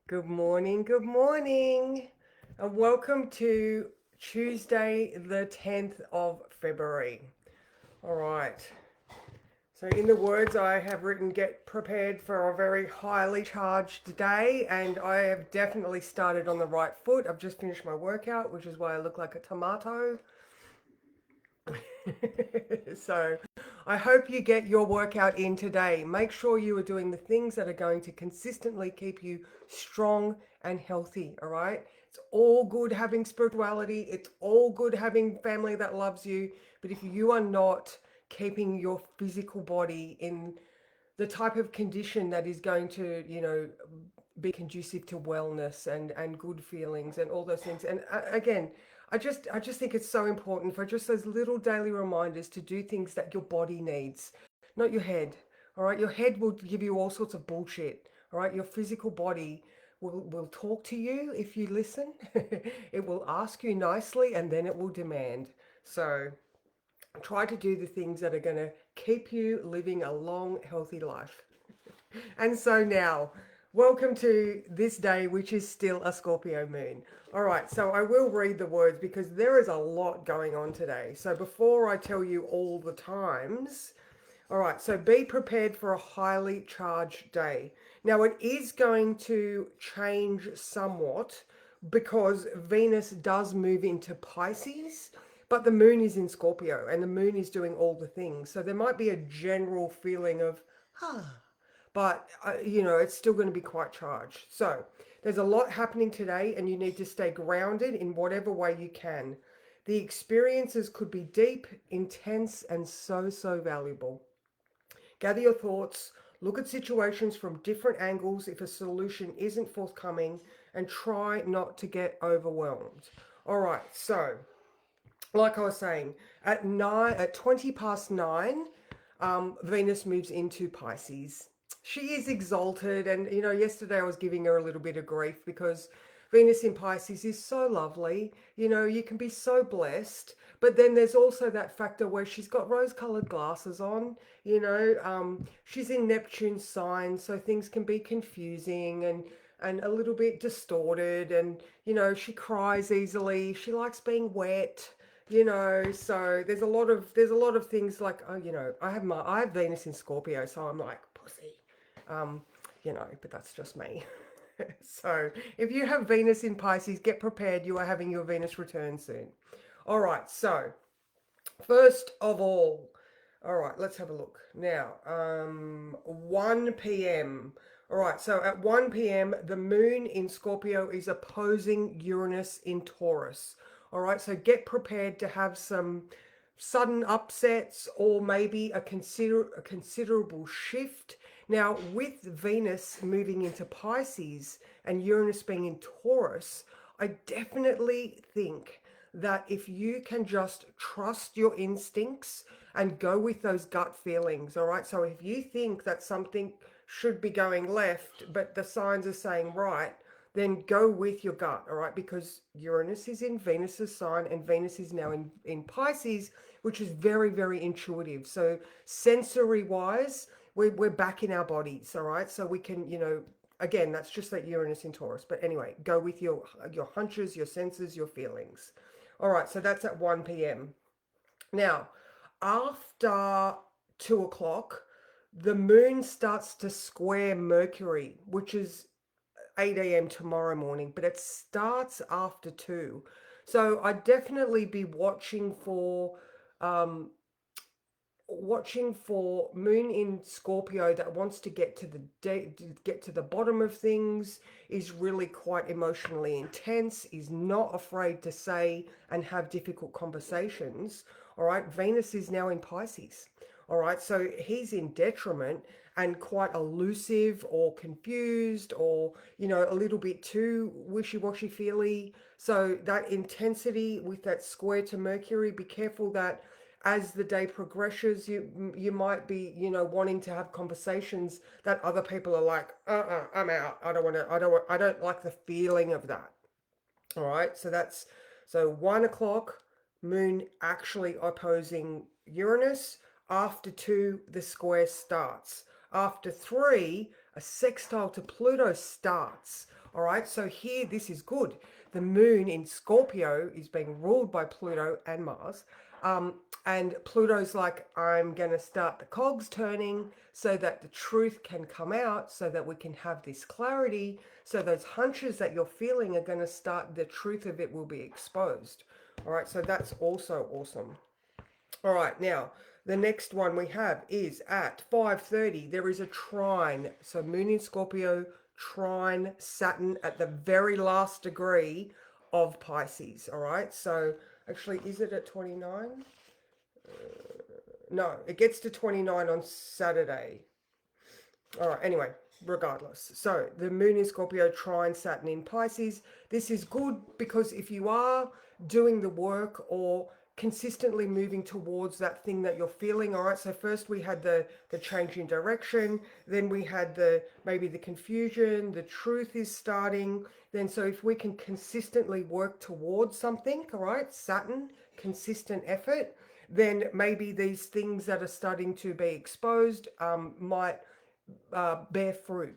Good morning, and welcome to Tuesday, the 10th of February. All right, so in the words I have written, get prepared for a very highly charged day, and I have definitely started on the right foot. I've just finished my workout, which is why I look like a tomato. So I hope you get your workout in today. Make sure you are doing the things that are going to consistently keep you strong and healthy. All right. It's all good having spirituality. It's all good having family that loves you. But if you are not keeping your physical body in the type of condition that is going to, be conducive to wellness and good feelings and all those things. And again, I just think it's so important for just those little daily reminders to do things that your body needs, not your head. All right, your head will give you all sorts of bullshit. All right, your physical body will talk to you if you listen. It will ask you nicely, and then it will demand. So try to do the things that are going to keep you living a long, healthy life. And so now, welcome to this day, which is still a Scorpio moon. All right, so I will read the words because there is a lot going on today. So before I tell you all the times, all right, so be prepared for a highly charged day. Now, it is going to change somewhat because Venus does move into Pisces, but the moon is in Scorpio and the moon is doing all the things. So there might be a general feeling of, ah, but it's still going to be quite charged. So there's a lot happening today, and you need to stay grounded in whatever way you can. The experiences could be deep, intense, and so, so valuable. Gather your thoughts, look at situations from different angles if a solution isn't forthcoming, and try not to get overwhelmed. All right, so like I was saying, at 20 past 9, Venus moves into Pisces. She is exalted, and yesterday I was giving her a little bit of grief because Venus in Pisces is so lovely. You can be so blessed, but then there's also that factor where she's got rose-colored glasses on. She's in Neptune sign, so things can be confusing and a little bit distorted, and she cries easily. She likes being wet. So there's a lot of things like, I have Venus in Scorpio, so I'm like pussy. um but that's just me. So if you have Venus in Pisces, get prepared, you are having your Venus return soon. All right, so first of all right, let's have a look now. 1 p.m. All right, so at 1 p.m., the moon in Scorpio is opposing Uranus in Taurus. All right, so get prepared to have some sudden upsets or maybe a considerable shift. Now, with Venus moving into Pisces and Uranus being in Taurus, I definitely think that if you can just trust your instincts and go with those gut feelings, all right? So if you think that something should be going left, but the signs are saying right, then go with your gut, all right? Because Uranus is in Venus's sign and Venus is now in Pisces, which is very, very intuitive. So sensory wise, we're back in our bodies, all right? So we can, again, that's just that Uranus in Taurus. But anyway, go with your hunches, your senses, your feelings. All right, so that's at 1 p.m. Now, after 2 o'clock, the moon starts to square Mercury, which is 8 a.m. tomorrow morning, but it starts after 2. So I'd definitely be um, watching for moon in Scorpio that wants to get to the bottom of things, is really quite emotionally intense, is not afraid to say and have difficult conversations. All right, Venus is now in Pisces. All right, so he's in detriment and quite elusive or confused or a little bit too wishy-washy feely. So that intensity with that square to Mercury, be careful that as the day progresses, you might be, wanting to have conversations that other people are like, I'm out. I don't want to. I don't like the feeling of that. All right. So 1 o'clock, Moon actually opposing Uranus. After 2, the square starts. after 3, a sextile to Pluto starts. All right, so here this is good. The moon in Scorpio is being ruled by Pluto and Mars. And Pluto's like, I'm going to start the cogs turning so that the truth can come out, so that we can have this clarity. So those hunches that you're feeling are going to start, the truth of it will be exposed. All right, so that's also awesome. All right, now the next one we have is at 5:30. There is a trine. So Moon in Scorpio, trine Saturn at the very last degree of Pisces. All right, so actually, is it at 29? No, it gets to 29 on Saturday. All right, anyway, regardless. So the moon in Scorpio, trine Saturn in Pisces. This is good because if you are doing the work or consistently moving towards that thing that you're feeling, all right, so first we had the change in direction, then we had the maybe the confusion, the truth is starting. Then so if we can consistently work towards something, all right, Saturn, consistent effort, then maybe these things that are starting to be exposed might bear fruit.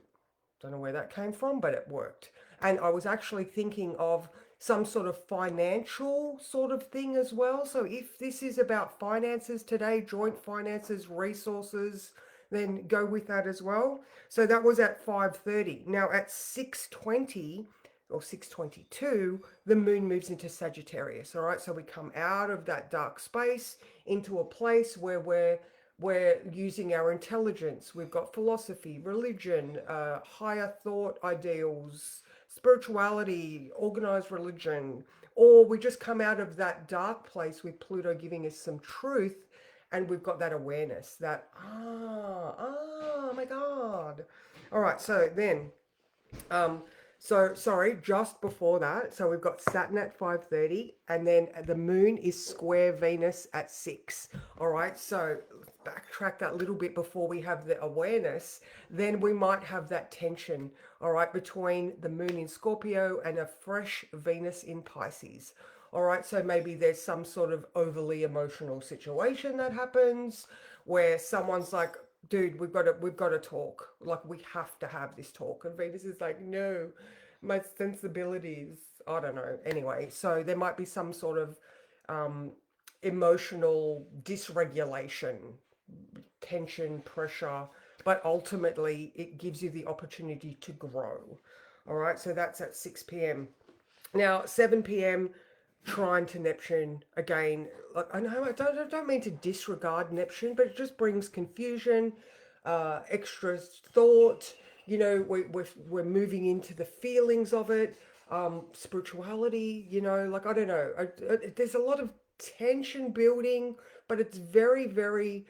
Don't know where that came from, but it worked. And I was actually thinking of some sort of financial sort of thing as well. So if this is about finances today, joint finances, resources, then go with that as well. So that was at 5:30. Now at 6:20 or 6:22, the moon moves into Sagittarius. All right, so we come out of that dark space into a place where we're using our intelligence. We've got philosophy, religion, higher thought ideals, spirituality, organized religion, or we just come out of that dark place with Pluto giving us some truth, and we've got that awareness that, my God. All right, so then, so sorry, just before that, so we've got Saturn at 5:30, and then the moon is square Venus at 6. All right, so backtrack that little bit before we have the awareness, then we might have that tension, all right, between the moon in Scorpio and a fresh Venus in Pisces. All right, so maybe there's some sort of overly emotional situation that happens where someone's like, dude, we've got to talk. Like, we have to have this talk. And Venus is like, no, my sensibilities, I don't know. Anyway, so there might be some sort of emotional dysregulation, tension, pressure, but ultimately it gives you the opportunity to grow. All right, so that's at 6 p.m. Now, 7 p.m., trine to Neptune again. Like, I know I don't mean to disregard Neptune, but it just brings confusion, extra thought. You know, we're moving into the feelings of it, spirituality. You know, like I don't know. There's a lot of tension building, but it's very, very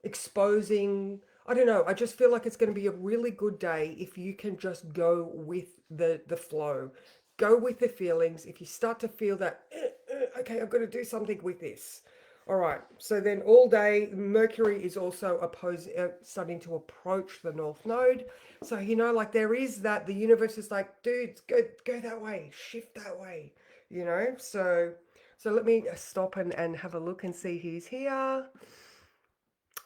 exposing. I don't know. I just feel like it's going to be a really good day if you can just go with the flow, go with the feelings. If you start to feel that, okay, I've got to do something with this. All right. So then all day, Mercury is also starting to approach the North Node. So you know, like there is that the universe is like, dude, go that way, shift that way. You know. So let me stop and have a look and see who's here.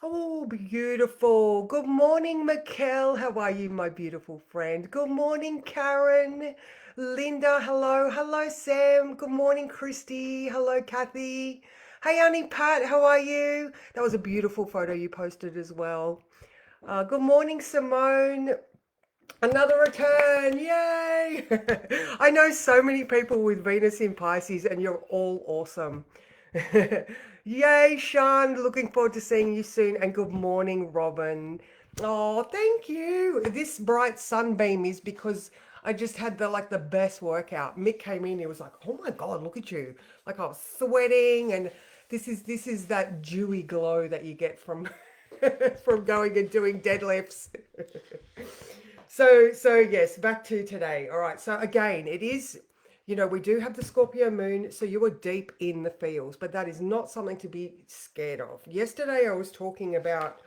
Oh, beautiful. Good morning, Mikkel. How are you, my beautiful friend? Good morning, Karen. Linda, hello. Hello, Sam. Good morning, Christy. Hello, Kathy. Hey, Auntie Pat, how are you? That was a beautiful photo you posted as well. Good morning, Simone. Another return. Yay. I know so many people with Venus in Pisces, and you're all awesome. Yay, Sean. Looking forward to seeing you soon. And good morning, Robin. Oh, thank you. This bright sunbeam is because I just had the best workout. Mick came in, he was like, oh my God, look at you. Like I was sweating, and this is that dewy glow that you get from from going and doing deadlifts. So yes, back to today. All right. So again, it is, you know, we do have the Scorpio moon, so you are deep in the feels, but that is not something to be scared of. Yesterday, I was talking about,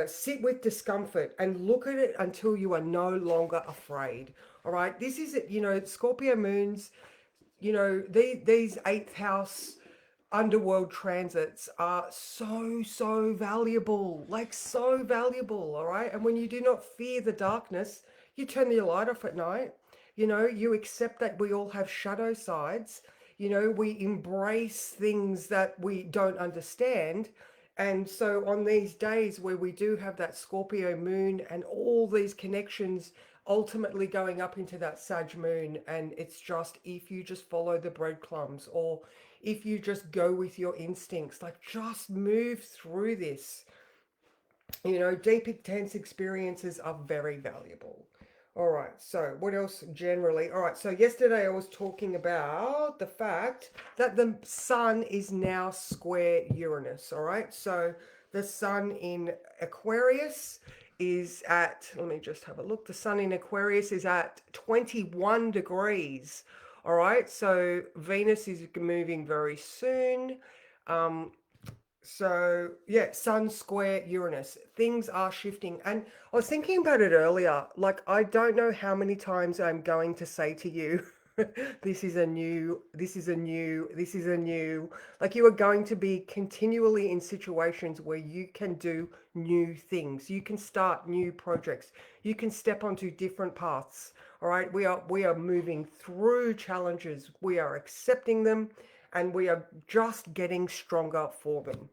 sit with discomfort and look at it until you are no longer afraid. All right. This is, you know, Scorpio moons, you know, these eighth house underworld transits are so valuable, like so valuable, all right? And when you do not fear the darkness, you turn the light off at night. You know, you accept that we all have shadow sides. You know, we embrace things that we don't understand. And so on these days where we do have that Scorpio moon and all these connections ultimately going up into that Sag moon, and it's just if you just follow the breadcrumbs, or if you just go with your instincts, like just move through this. You know, deep, intense experiences are very valuable. All right, so what else generally? All right, so yesterday I was talking about the fact that the sun is now square Uranus. All right, so the sun in Aquarius is at, let me just have a look. The sun in Aquarius is at 21 degrees. All right, so Venus is moving very soon. Um, so yeah, Sun square Uranus. Things are shifting. And I was thinking about it earlier. Like, I don't know how many times I'm going to say to you, this is a new, this is a new, this is a new. Like, you are going to be continually in situations where you can do new things. You can start new projects. You can step onto different paths. All right. We are moving through challenges. We are accepting them, and we are just getting stronger for them.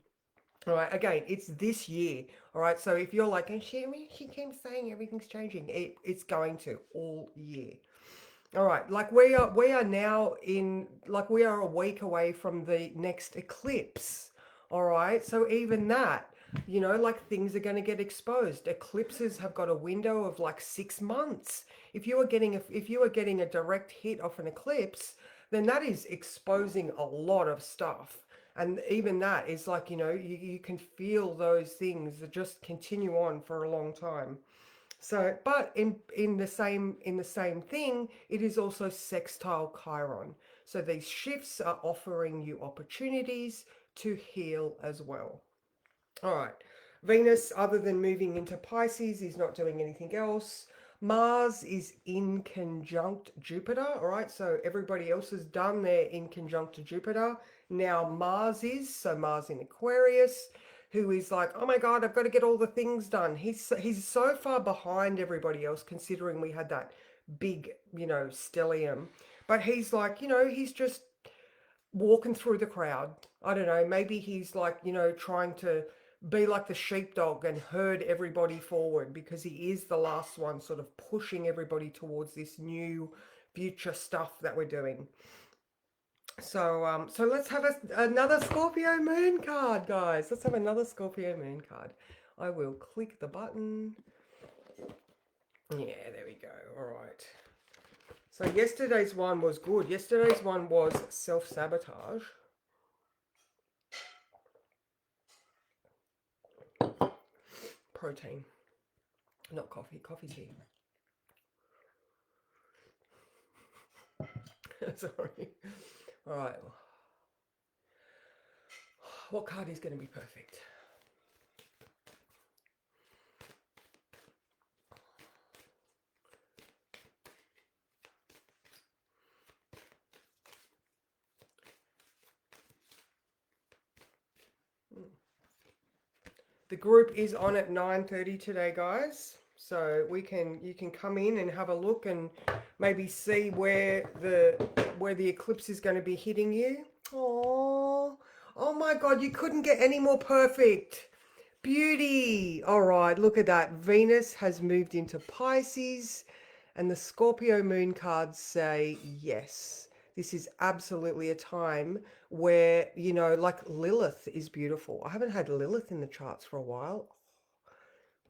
All right, again, it's this year. All right, so if you're like, and she keeps saying everything's changing, it's going to all year. All right, like we are now in, like we are a week away from the next eclipse. All right, so even that, you know, like things are going to get exposed. Eclipses have got a window of like 6 months. If you are getting a direct hit off an eclipse, then that is exposing a lot of stuff. And even that is like, you know, you can feel those things that just continue on for a long time. So, but in the same thing, it is also sextile Chiron. So these shifts are offering you opportunities to heal as well. All right. Venus, other than moving into Pisces, is not doing anything else. Mars is in conjunct Jupiter. All right. So everybody else is done there in conjunct to Jupiter. Now Mars is, so Mars in Aquarius, who is like, oh my God, I've got to get all the things done. He's so far behind everybody else, considering we had that big, you know, stellium. But he's like, you know, he's just walking through the crowd. I don't know, maybe he's like, you know, trying to be like the sheepdog and herd everybody forward, because he is the last one sort of pushing everybody towards this new future stuff that we're doing. So let's have another Scorpio moon card, guys. Let's have another Scorpio moon card. I will click the button. Yeah, there we go. All right. So yesterday's one was good. Yesterday's one was self-sabotage. Protein, not coffee. Coffee's here. Sorry. All right. What card is going to be perfect? The group is on at 9:30 today, guys. So you can come in and have a look and maybe see where the eclipse is going to be hitting you. Oh, oh my God, you couldn't get any more perfect. Beauty. All right, look at that. Venus has moved into Pisces, and the Scorpio moon cards say yes. This is absolutely a time where, you know, like Lilith is beautiful. I haven't had Lilith in the charts for a while.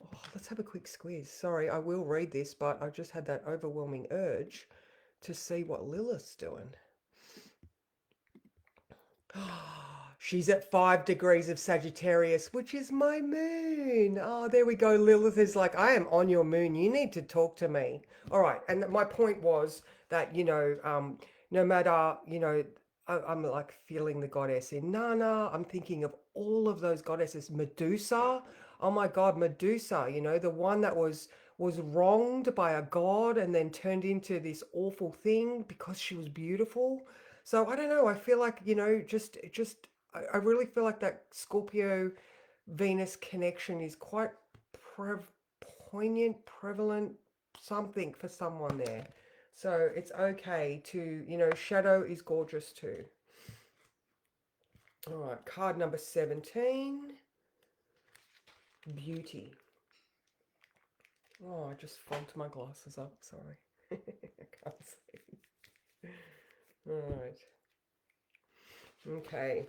Oh, let's have a quick squeeze. Sorry, I will read this, but I just had that overwhelming urge to see what Lilith's doing. She's at 5 degrees of Sagittarius, which is my moon. Oh, there we go. Lilith is like, I am on your moon. You need to talk to me. All right. And my point was that, you know, no matter, you know, I'm like feeling the goddess in Nana. I'm thinking of all of those goddesses. Medusa. Oh my God, Medusa, you know, the one that was wronged by a god and then turned into this awful thing because she was beautiful. So I don't know. I feel like, you know, just I really feel like that Scorpio Venus connection is quite poignant, prevalent, something for someone there. So it's okay to, shadow is gorgeous too. All right, card number 17, beauty. Oh, I just fogged my glasses up, sorry. I can't see. All right. Okay.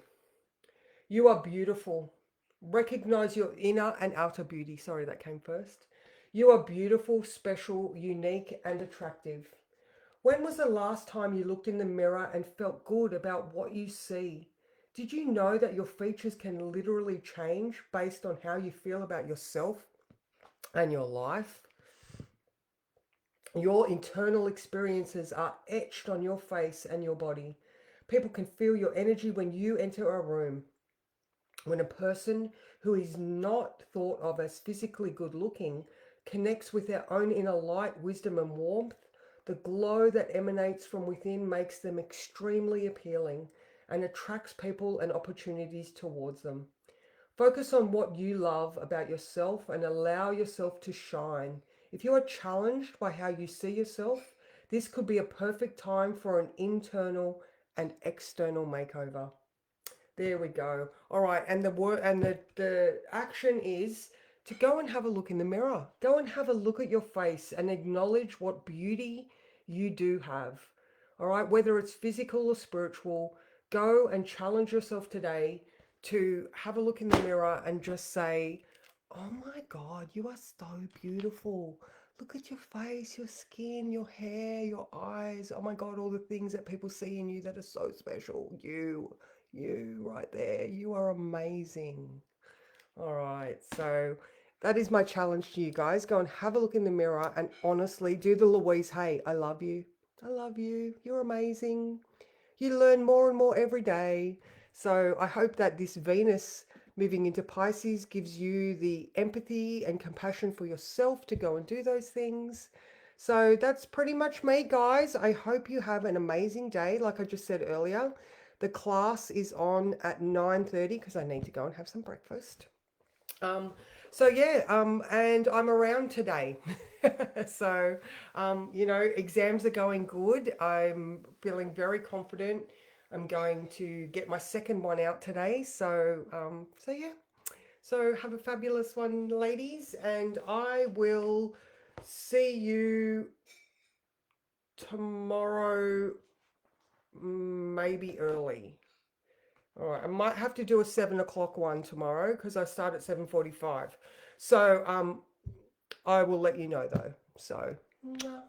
You are beautiful. Recognize your inner and outer beauty. Sorry, that came first. You are beautiful, special, unique, and attractive. When was the last time you looked in the mirror and felt good about what you see? Did you know that your features can literally change based on how you feel about yourself and your life? Your internal experiences are etched on your face and your body. People can feel your energy when you enter a room. When a person who is not thought of as physically good looking connects with their own inner light, wisdom, and warmth, the glow that emanates from within makes them extremely appealing and attracts people and opportunities towards them. Focus on what you love about yourself and allow yourself to shine. If you are challenged by how you see yourself, this could be a perfect time for an internal and external makeover. There we go. All right, and the word and the action is to go and have a look in the mirror. Go and have a look at your face and acknowledge what beauty you do have. All right, whether it's physical or spiritual, go and challenge yourself today to have a look in the mirror and just say, "Oh my God, you are so beautiful. Look at your face, your skin, your hair, your eyes. Oh my God, all the things that people see in you that are so special. You right there. You are amazing." All right. So that is my challenge to you guys. Go and have a look in the mirror and honestly do the Louise Hay. I love you. I love you. You're amazing. You learn more and more every day. So I hope that this Venus moving into Pisces gives you the empathy and compassion for yourself to go and do those things. So that's pretty much me, guys. I hope you have an amazing day. Like I just said earlier, the class is on at 9:30 because I need to go and have some breakfast. Um, so yeah, and I'm around today. So, exams are going good. I'm feeling very confident. I'm going to get my second one out today. So yeah. So have a fabulous one, ladies, and I will see you tomorrow, maybe early. All right, I might have to do a 7 o'clock one tomorrow because I start at 7:45. So I will let you know though. So. Mwah.